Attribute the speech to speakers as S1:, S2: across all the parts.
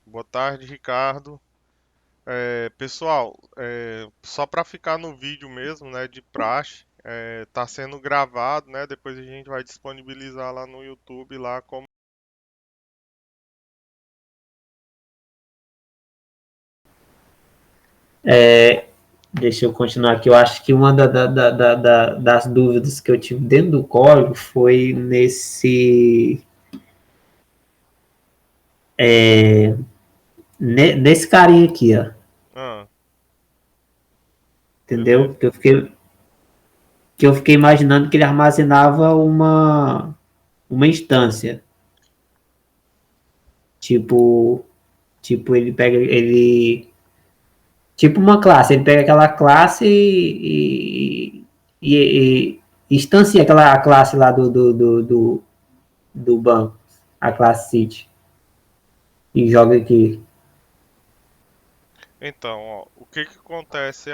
S1: Boa tarde, Ricardo. Pessoal, só para ficar no vídeo mesmo, né, de praxe, tá sendo gravado, né? Depois a gente vai disponibilizar lá no YouTube lá como.
S2: É, deixa eu continuar aqui. Eu acho que uma das dúvidas que eu tive dentro do código foi nesse carinha aqui, ó.
S1: Ah,
S2: Entendeu?
S1: beleza.
S2: Que eu fiquei imaginando que ele armazenava uma instância. Tipo, tipo, tipo uma classe, ele pega aquela classe e instancia aquela classe lá do banco, a classe City, e joga aqui.
S1: Então, ó, o que que acontece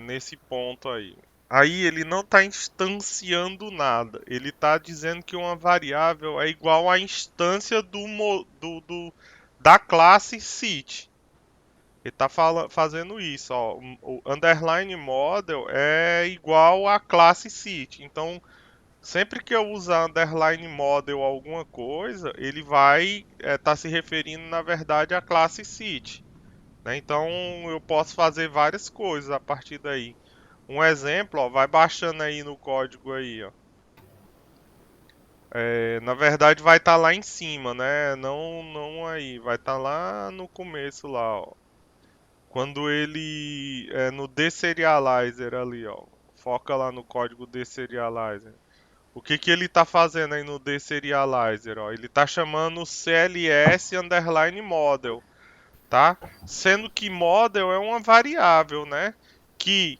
S1: nesse ponto aí? Aí ele não está instanciando nada. Ele está dizendo que uma variável é igual à instância da classe City. Ele está fazendo isso, ó. O underline model é igual à classe City. Então, sempre que eu usar underline model alguma coisa, ele vai estar se referindo, na verdade, à classe City, né? Então, eu posso fazer várias coisas a partir daí. Um exemplo, ó, vai baixando aí no código aí, ó. Na verdade, vai estar lá em cima, né? Não aí, vai estar lá no começo lá, ó. Quando ele no deserializer ali, ó. Foca lá no código deserializer. O que que ele está fazendo aí no deserializer, ó? Ele está chamando o CLS underline model, tá? Sendo que model é uma variável, né? Que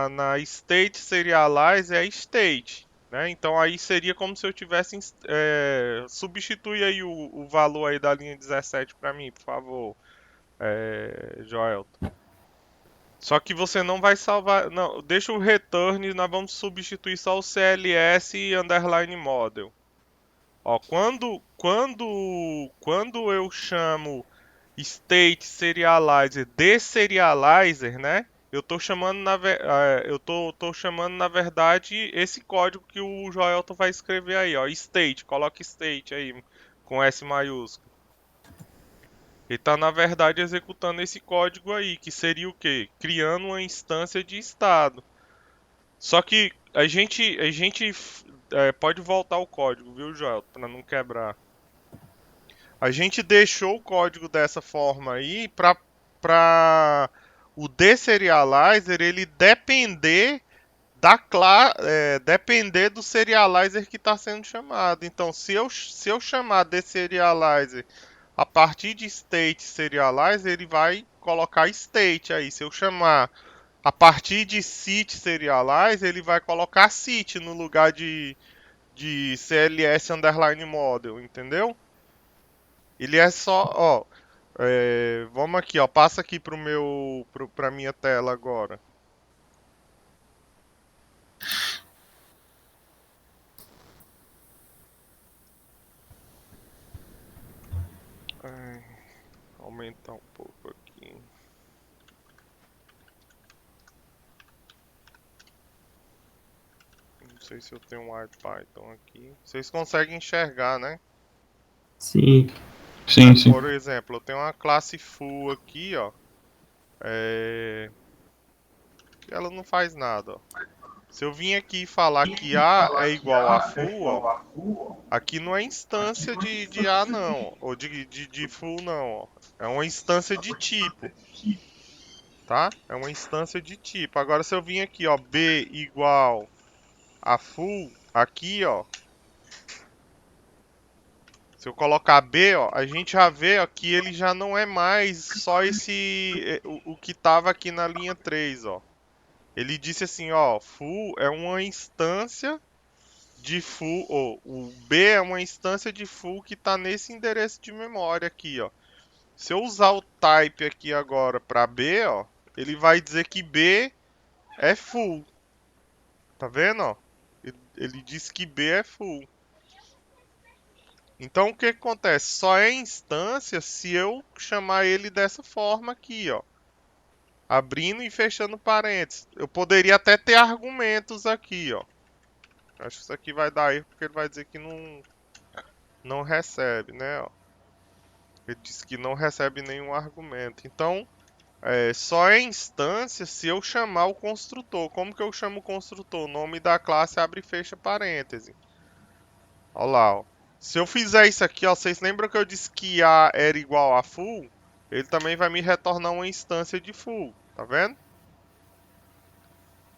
S1: na state serializer é state, né? Então aí seria como se eu tivesse substitui aí o valor aí da linha 17 para mim, por favor, Joel. Só que você não vai salvar. Não, deixa o return e nós vamos substituir só o CLS underline model. Ó, quando eu chamo state serializer de serializer, né? Eu tô chamando tô chamando na verdade esse código que o Joelton vai escrever aí, ó, state, coloca state aí com S maiúsculo. Ele está, na verdade, executando esse código aí, que seria o quê? Criando uma instância de estado. Só que a gente pode voltar o código, viu, Joel? Para não quebrar. A gente deixou o código dessa forma aí para o deserializer ele depender do serializer que está sendo chamado. Então, se eu chamar deserializer a partir de state serializer, ele vai colocar state aí. Se eu chamar a partir de sit serializer, ele vai colocar sit no lugar de cls underline model, entendeu? Ele é só, ó, vamos aqui, ó, passa aqui pra minha tela agora. Ai, aumentar um pouco aqui. Não sei se eu tenho um IPython aqui. Vocês conseguem enxergar, né?
S2: Sim.
S3: Sim, sim.
S1: Por exemplo, eu tenho uma classe full aqui, ó. É, que ela não faz nada, ó. Se eu vim aqui e falar que A é igual a full, ó. Aqui não é instância de A não, ó, ou de full não, ó. É uma instância de tipo, tá? É uma instância de tipo. Agora se eu vim aqui, ó, B igual a full, aqui, ó. Se eu colocar B, ó, a gente já vê ó, que ele já não é mais só o que estava aqui na linha 3, ó. Ele disse assim, ó, full é uma instância de full, ou o B é uma instância de full que está nesse endereço de memória aqui, ó. Se eu usar o type aqui agora para B, ó, ele vai dizer que B é full. Tá vendo, ó? Ele disse que B é full. Então o que que acontece? Só é instância se eu chamar ele dessa forma aqui, ó. Abrindo e fechando parênteses. Eu poderia até ter argumentos aqui, ó. Acho que isso aqui vai dar erro porque ele vai dizer que não recebe, né? Ó. Ele disse que não recebe nenhum argumento. Então, só é instância se eu chamar o construtor. Como que eu chamo o construtor? O nome da classe abre e fecha parêntese. Olha lá, ó. Se eu fizer isso aqui, ó, vocês lembram que eu disse que A era igual a full? Ele também vai me retornar uma instância de full, tá vendo?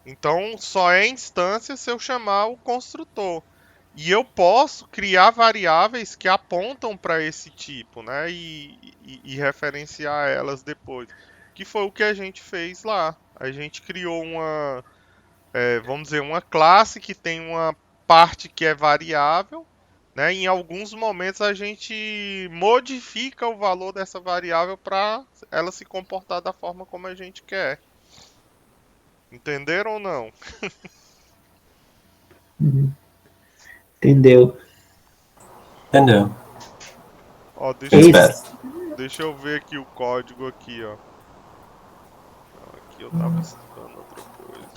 S1: Então, só é instância se eu chamar o construtor. E eu posso criar variáveis que apontam para esse tipo, né? E referenciar elas depois. Que foi o que a gente fez lá. A gente criou vamos dizer, uma classe que tem uma parte que é variável, né? Em alguns momentos a gente modifica o valor dessa variável para ela se comportar da forma como a gente quer. Entenderam ou não?
S2: Uhum. Entendeu?
S3: Entendeu?
S1: Ó,
S3: Espera.
S1: deixa eu ver aqui o código aqui, ó. Aqui eu tava estudando outra coisa.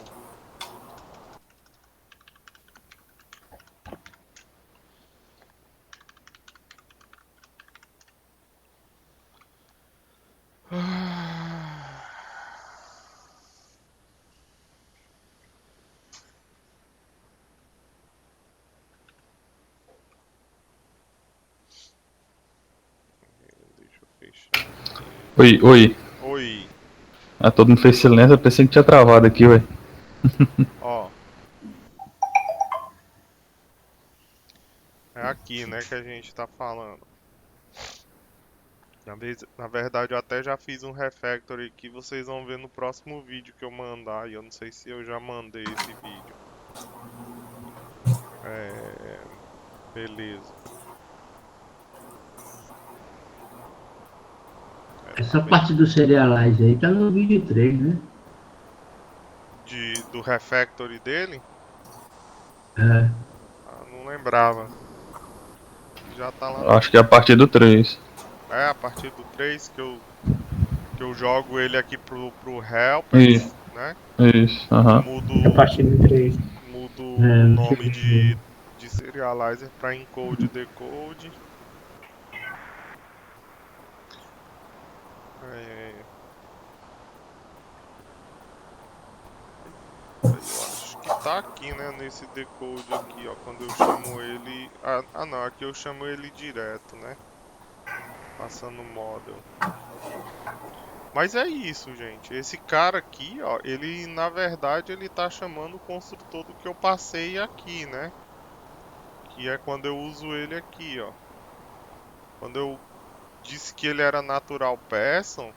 S1: Deixa eu fechar aqui.
S3: Oi, oi.
S1: Oi,
S3: Ah, todo mundo fez silêncio, eu pensei que tinha travado aqui, ué.
S1: ó. É aqui, né, que a gente tá falando. Na verdade, eu até já fiz um refactory que vocês vão ver no próximo vídeo que eu mandar. E eu não sei se eu já mandei esse vídeo. É, beleza.
S4: Essa
S1: Bem,
S4: parte do Serialize aí tá no vídeo 3, né?
S1: do refactory dele?
S4: É.
S1: Ah, não lembrava. Já tá lá
S3: Acho que é a partir do 3.
S1: a partir do 3 que eu jogo ele aqui pro
S3: Isso,
S1: helpers, né?
S3: isso,
S1: E
S3: aham.
S2: A partir do 3.
S1: mudo
S4: É,
S1: o
S4: não
S1: nome
S4: cheguei a ver.
S1: de serializer para encode e decode. É, aí eu acho que tá aqui, né, nesse decode aqui, ó, quando eu chamo ele... não, aqui eu chamo ele direto, né, passando model. Mas é isso, gente, esse cara aqui, ó, ele, na verdade, ele tá chamando o construtor do que eu passei aqui, né, que é quando eu uso ele aqui, ó. Quando eu disse que ele era natural person,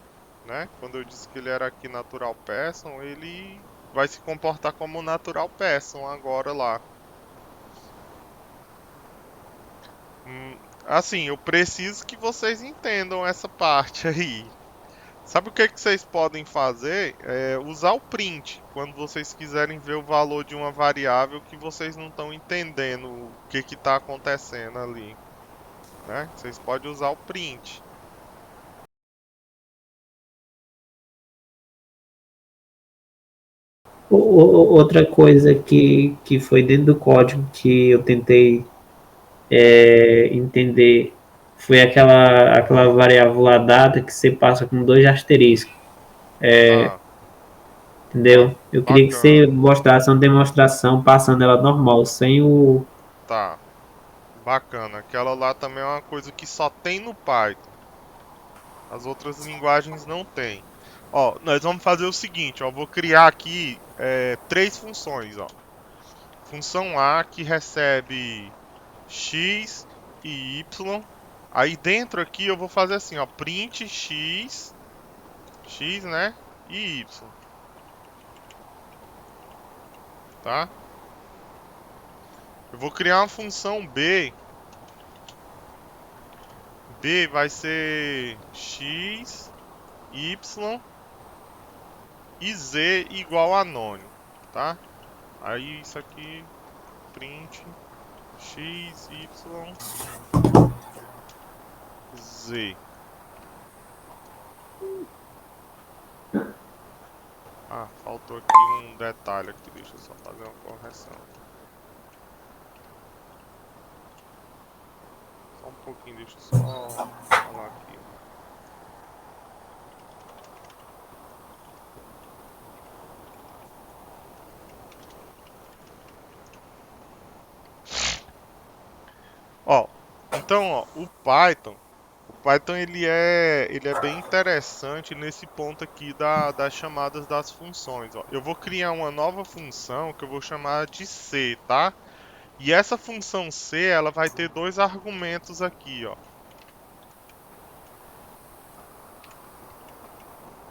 S1: né, quando eu disse que ele era aqui natural person, ele vai se comportar como natural person agora lá. Assim, eu preciso que vocês entendam essa parte aí. Sabe o que vocês podem fazer? É usar o print quando vocês quiserem ver o valor de uma variável que vocês não estão entendendo o que está acontecendo ali, né? Vocês podem usar o print.
S2: Outra coisa que foi dentro do código que eu tentei entender foi aquela variável lá dada que você passa com dois asteriscos,
S1: Tá,
S2: entendeu? Eu queria que você
S1: bacana.
S2: mostrasse uma demonstração passando ela normal, sem o.
S1: Tá, bacana. Aquela lá também é uma coisa que só tem no Python. As outras linguagens não tem. Ó, nós vamos fazer o seguinte, ó. Vou criar aqui três funções, ó. Função A que recebe x e y. Aí dentro aqui eu vou fazer assim, ó. Print x, né? E y, tá? Eu vou criar uma função B. B vai ser x, y e z igual a anônimo, tá? Aí isso aqui, print X, Y, Z. Ah, faltou aqui um detalhe aqui, deixa eu só fazer uma correção. Só um pouquinho, deixa eu só falar aqui. Ó, então, ó, o Python ele é bem interessante nesse ponto aqui das chamadas das funções, ó. Eu vou criar uma nova função que eu vou chamar de C, tá? E essa função C, ela vai ter dois argumentos aqui, ó.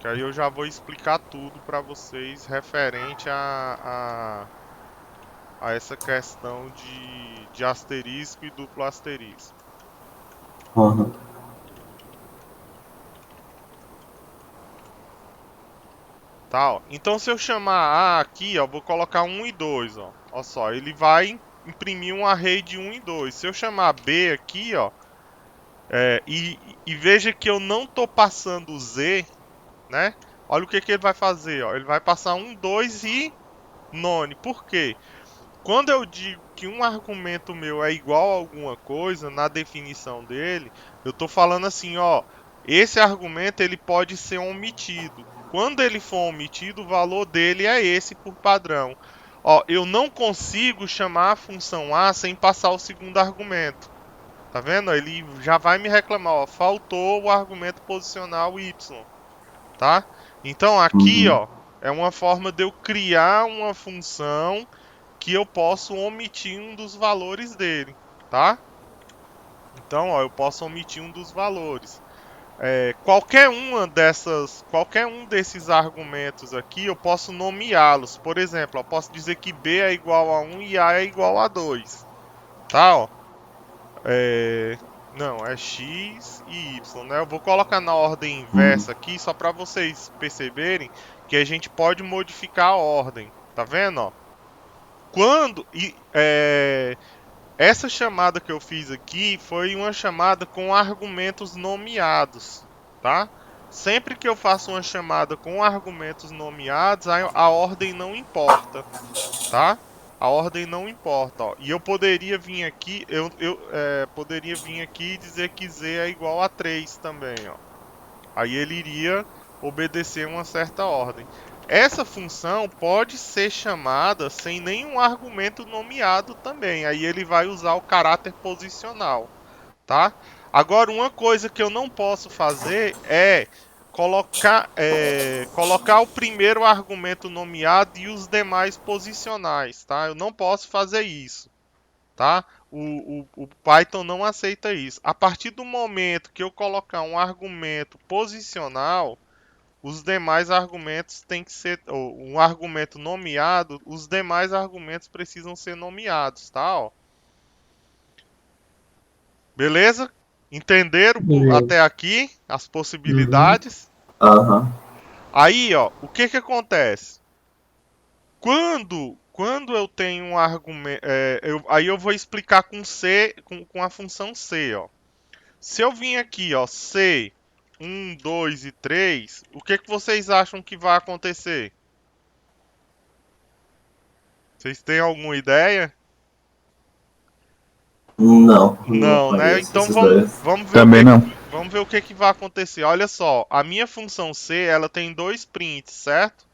S1: Que aí eu já vou explicar tudo para vocês referente a essa questão de asterisco e duplo asterisco.
S5: Aham.
S1: Tá, ó. Então se eu chamar A aqui, ó, vou colocar 1 e 2, ó. Ó só, ele vai imprimir um array de 1 e 2. Se eu chamar B aqui, ó, e veja que eu não tô passando Z, né? Olha o que ele vai fazer, ó. Ele vai passar 1, 2 e none. Por quê? Quando eu digo que um argumento meu é igual a alguma coisa, na definição dele, eu tô falando assim, ó, esse argumento ele pode ser omitido. Quando ele for omitido, o valor dele é esse por padrão. Ó, eu não consigo chamar a função A sem passar o segundo argumento. Tá vendo? Ele já vai me reclamar, ó, faltou o argumento posicional Y, tá? Então aqui, ó, é uma forma de eu criar uma função que eu posso omitir um dos valores dele, tá? Então, ó, eu posso omitir um dos valores. Qualquer um desses argumentos aqui, eu posso nomeá-los. Por exemplo, eu posso dizer que B é igual a 1 e A é igual a 2, tá? Ó. Não, é X e Y, né? Eu vou colocar na ordem inversa aqui, só para vocês perceberem que a gente pode modificar a ordem, tá vendo, ó? Essa chamada que eu fiz aqui foi uma chamada com argumentos nomeados, tá? Sempre que eu faço uma chamada com argumentos nomeados, a ordem não importa, tá? A ordem não importa, ó. E eu poderia vir aqui, poderia vir aqui e dizer que Z é igual a 3 também, ó. Aí ele iria obedecer uma certa ordem. Essa função pode ser chamada sem nenhum argumento nomeado também. Aí ele vai usar o caráter posicional, tá? Agora, uma coisa que eu não posso fazer é colocar o primeiro argumento nomeado e os demais posicionais, tá? Eu não posso fazer isso, tá? O Python não aceita isso. A partir do momento que eu colocar um argumento posicional, os demais argumentos têm que ser, ou um argumento nomeado, os demais argumentos precisam ser nomeados, tá? Ó. Beleza? Entenderam
S2: Beleza.
S1: até aqui as possibilidades?
S5: Aham.
S1: Aí, ó, o que que acontece? Quando eu tenho um argumento, aí eu vou explicar com C, com a função C, ó. Se eu vim aqui, ó, C 1, 2 e 3, o que que vocês acham que vai acontecer? Vocês têm alguma ideia?
S5: Não
S1: Não, né?
S5: conheço
S1: Então
S5: esses dois.
S1: vamos ver
S3: Também não.
S1: vamos ver o que que vai acontecer. Olha só, a minha função C, ela tem dois prints, certo?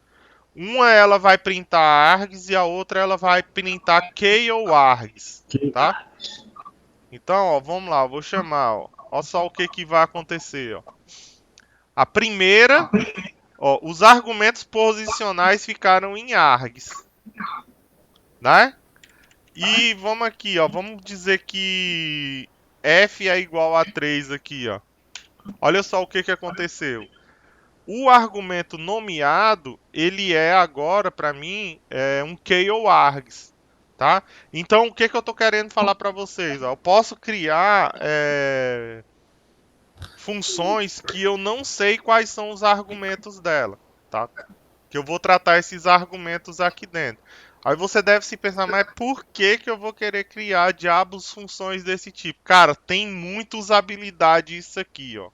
S1: Uma ela vai printar args e a outra ela vai printar key ou args, tá? Então, ó, vamos lá, eu vou chamar, ó. Olha só o que que vai acontecer, ó. A primeira, ó, os argumentos posicionais ficaram em args, né? E vamos aqui, ó, vamos dizer que f é igual a 3 aqui, ó. Olha só o que que aconteceu. O argumento nomeado, ele é agora, para mim, um key ou args, tá? Então, o que que eu tô querendo falar para vocês? Ó? Eu posso criar funções que eu não sei quais são os argumentos dela, tá? Que eu vou tratar esses argumentos aqui dentro. Aí você deve se pensar, mas por que que eu vou querer criar diabos funções desse tipo? Cara, tem muita usabilidade isso aqui, ó.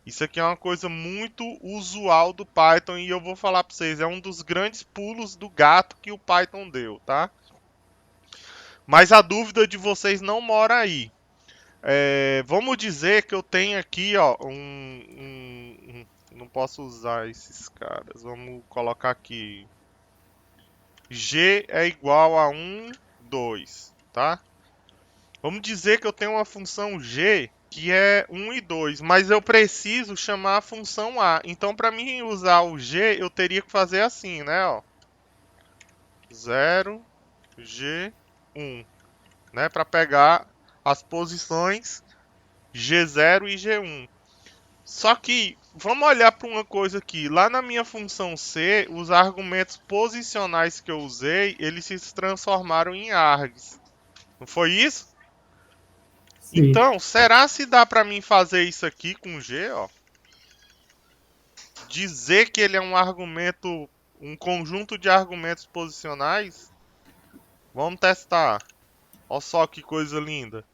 S1: Isso aqui é uma coisa muito usual do Python e eu vou falar para vocês, é um dos grandes pulos do gato que o Python deu, tá? Mas a dúvida de vocês não mora aí. Vamos dizer que eu tenho aqui, ó, não posso usar esses caras. Vamos colocar aqui. G é igual a 1, 2, tá? Vamos dizer que eu tenho uma função G que é 1 e 2, mas eu preciso chamar a função A. Então, para mim usar o G, eu teria que fazer assim, né? Ó. 0, G, 1, né? Para pegar as posições G0 e G1. Só que, vamos olhar para uma coisa aqui. Lá na minha função C, os argumentos posicionais que eu usei, eles se transformaram em args. Não foi isso?
S2: Sim.
S1: Então, será se dá para mim fazer isso aqui com G, ó? Dizer que ele é um argumento, um conjunto de argumentos posicionais? Vamos testar. Olha só que coisa linda.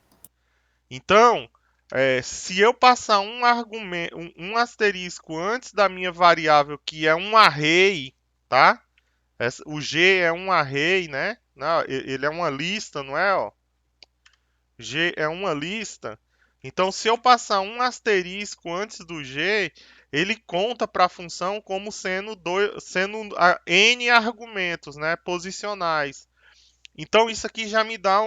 S1: Então, se eu passar um argumento, um asterisco antes da minha variável, que é um array, tá? O G é um array, né? Não, ele é uma lista, não é? Ó? G é uma lista. Então, se eu passar um asterisco antes do G, ele conta para a função como sendo n argumentos, né, posicionais. Então, isso aqui já me dá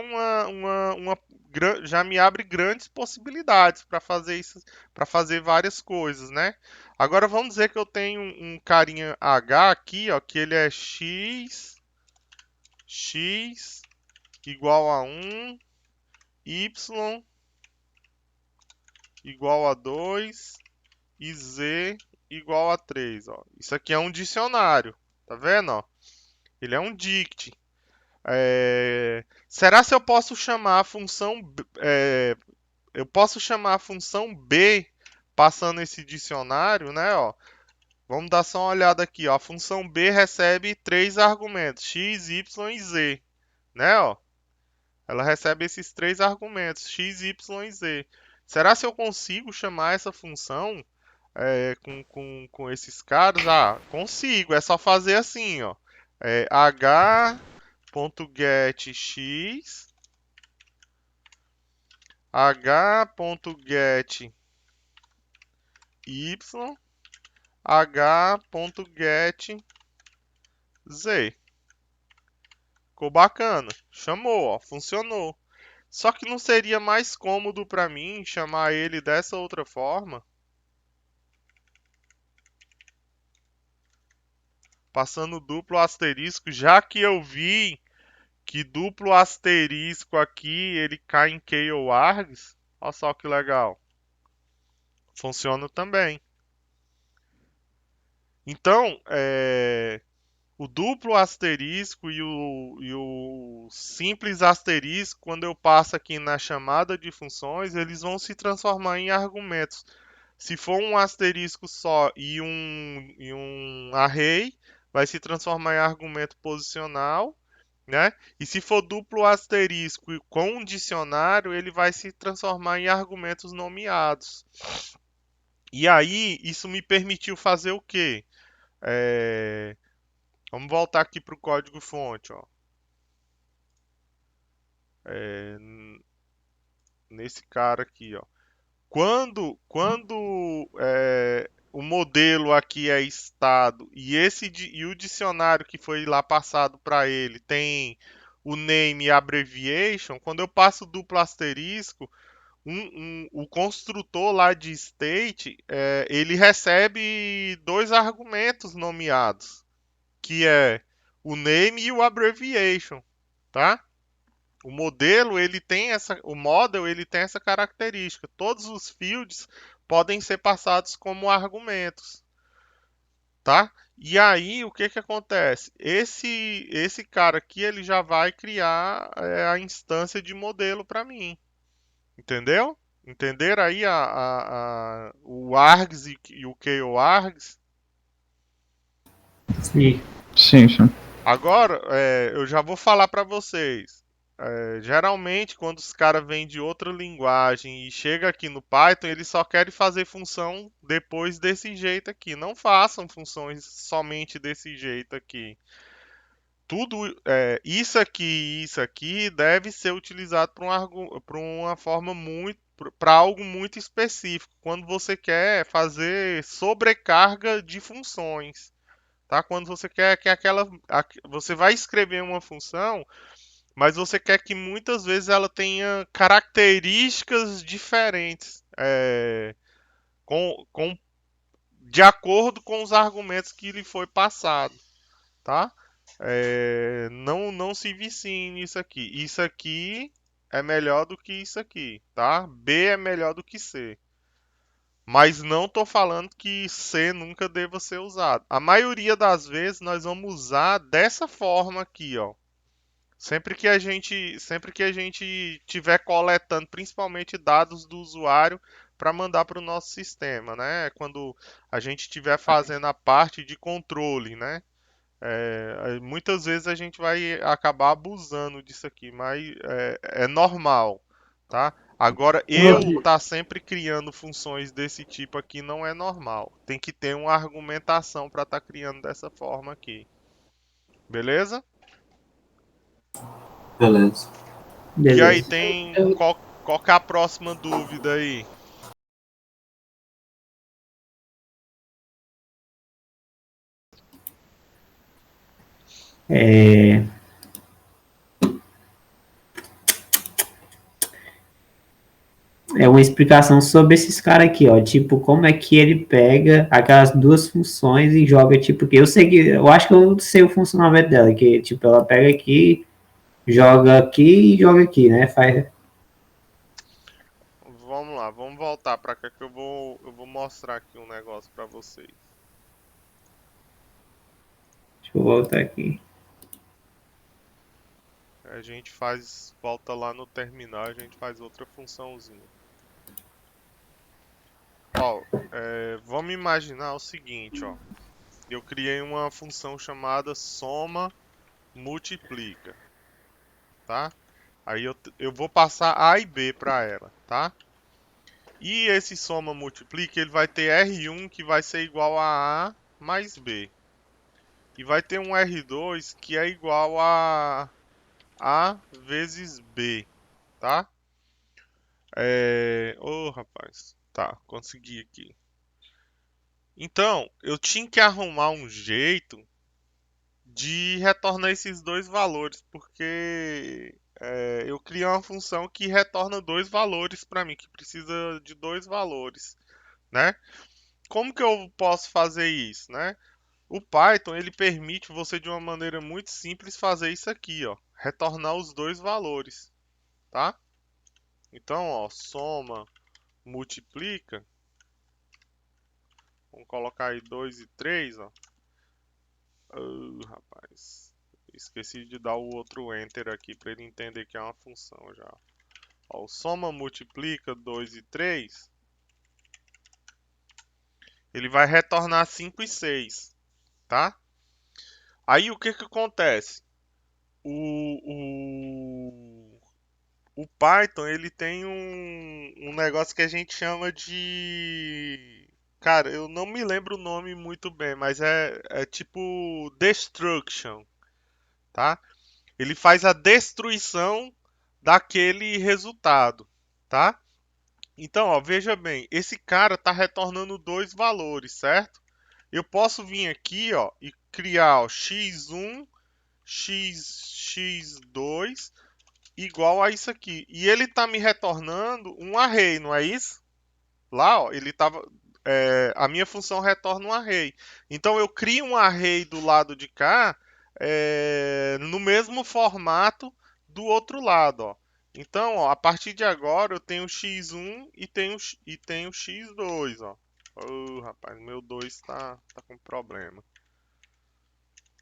S1: já me abre grandes possibilidades para fazer isso, para fazer várias coisas, né? Agora vamos dizer que eu tenho um carinha H aqui, ó, que ele é x igual a 1, y igual a 2 e z igual a 3. Ó. Isso aqui é um dicionário, tá vendo? Ó? Ele é um dict. Será se eu posso chamar a função eu posso chamar a função b passando esse dicionário, né? Ó. Vamos dar só uma olhada aqui. Ó. A função b recebe três argumentos, x, y e z, né? Ó. Ela recebe esses três argumentos, x, y e z. Será se eu consigo chamar essa função com esses caras? Ah, consigo. É só fazer assim, ó. h.getX, h.getY, h.getZ. Ficou bacana. Chamou, ó. Funcionou. Só que não seria mais cômodo para mim chamar ele dessa outra forma? Passando duplo asterisco, já que eu vi que duplo asterisco aqui ele cai em key ou args. Olha só que legal. Funciona também. Então, o duplo asterisco e o simples asterisco, quando eu passo aqui na chamada de funções, eles vão se transformar em argumentos. Se for um asterisco só e um array, vai se transformar em argumento posicional, né? E se for duplo asterisco com um dicionário, ele vai se transformar em argumentos nomeados. E aí, isso me permitiu fazer o quê? Vamos voltar aqui para o código-fonte, ó. Nesse cara aqui, ó. Quando o modelo aqui é estado e o dicionário que foi lá passado para ele tem o name e abbreviation, quando eu passo duplo asterisco, o construtor lá de state, ele recebe dois argumentos nomeados, que é o name e o abbreviation, tá? O model ele tem essa característica. Todos os fields podem ser passados como argumentos, tá? E aí o que que acontece? Esse cara aqui ele já vai criar a instância de modelo para mim, entendeu? Entenderam aí o args e o koargs?
S2: Sim.
S3: Sim, sim.
S1: Agora, eu já vou falar para vocês. Geralmente, quando os caras vêm de outra linguagem e chega aqui no Python, eles só querem fazer função depois desse jeito aqui. Não façam funções somente desse jeito aqui. Tudo, isso aqui e isso aqui deve ser utilizado para uma forma muito, para algo muito específico. Quando você quer fazer sobrecarga de funções, tá? Quando você quer que você vai escrever uma função, mas você quer que muitas vezes ela tenha características diferentes, de acordo com os argumentos que lhe foi passado, tá? Não se viciem nisso aqui. Isso aqui é melhor do que isso aqui, tá? B é melhor do que C. Mas não estou falando que C nunca deva ser usado. A maioria das vezes nós vamos usar dessa forma aqui, ó. Sempre que a gente tiver coletando, principalmente dados do usuário para mandar para o nosso sistema, né? Quando a gente estiver fazendo a parte de controle, né? Muitas vezes a gente vai acabar abusando disso aqui, mas é normal, tá? Agora, eu tá sempre criando funções desse tipo aqui não é normal. Tem que ter uma argumentação para estar criando dessa forma aqui. Beleza?
S5: Beleza.
S1: E aí,
S2: Beleza.
S1: qual que é a próxima dúvida aí?
S2: É, é uma explicação sobre esses caras aqui, ó. Tipo, como é que ele pega aquelas duas funções e joga, tipo, que eu acho que eu sei o funcionamento dela, que, tipo, ela pega aqui e joga aqui, né?
S1: Vamos lá, vamos voltar para cá que eu vou mostrar aqui um negócio para vocês.
S2: Deixa eu voltar aqui.
S1: A gente volta lá no terminal, a gente faz outra funçãozinha. Ó, vamos imaginar o seguinte, ó. Eu criei uma função chamada soma multiplica, tá? Aí eu vou passar A e B para ela, tá? E esse soma multiplica, ele vai ter R1 que vai ser igual a A mais B. E vai ter um R2 que é igual a A vezes B, tá? Rapaz. Tá, consegui aqui. Então, eu tinha que arrumar um jeito de retornar esses dois valores, porque eu criei uma função que retorna dois valores para mim, que precisa de dois valores, né? Como que eu posso fazer isso, né? O Python ele permite você de uma maneira muito simples fazer isso aqui, ó, retornar os dois valores, tá? Então, ó, soma, multiplica, vamos colocar aí 2 e 3, ó. Rapaz, esqueci de dar o outro enter aqui para ele entender que é uma função já. Ó, o soma multiplica 2 e 3, ele vai retornar 5 e 6, tá? Aí o que que acontece? O Python ele tem um negócio que a gente chama de. Cara, eu não me lembro o nome muito bem, mas é tipo destruction, tá? Ele faz a destruição daquele resultado, tá? Então, ó, veja bem, esse cara está retornando dois valores, certo? Eu posso vir aqui, ó, e criar ó, x1, x2 igual a isso aqui. E ele está me retornando um array, não é isso? Lá, ó, ele tava, a minha função retorna um array. Então eu crio um array do lado de cá, no mesmo formato do outro lado, ó. Então, ó, a partir de agora eu tenho x1 e tenho x2, ó. Rapaz, meu 2 tá com problema.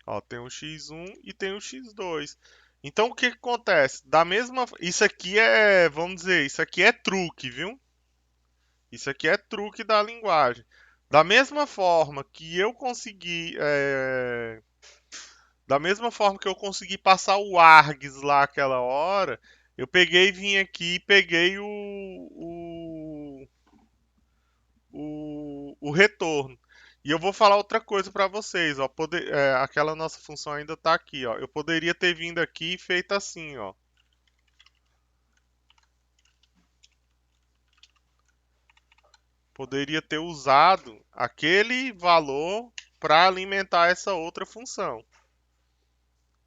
S1: Ó, tem o x1 e tem o x2. Então o que que acontece? Isso aqui vamos dizer, isso aqui é truque, viu? Isso aqui é truque da linguagem. Da mesma forma que eu consegui Da mesma forma que eu consegui passar o args lá aquela hora, eu peguei e vim aqui e peguei o retorno. E eu vou falar outra coisa para vocês, ó. Aquela nossa função ainda está aqui, ó. Eu poderia ter vindo aqui e feito assim, ó. Poderia ter usado aquele valor para alimentar essa outra função.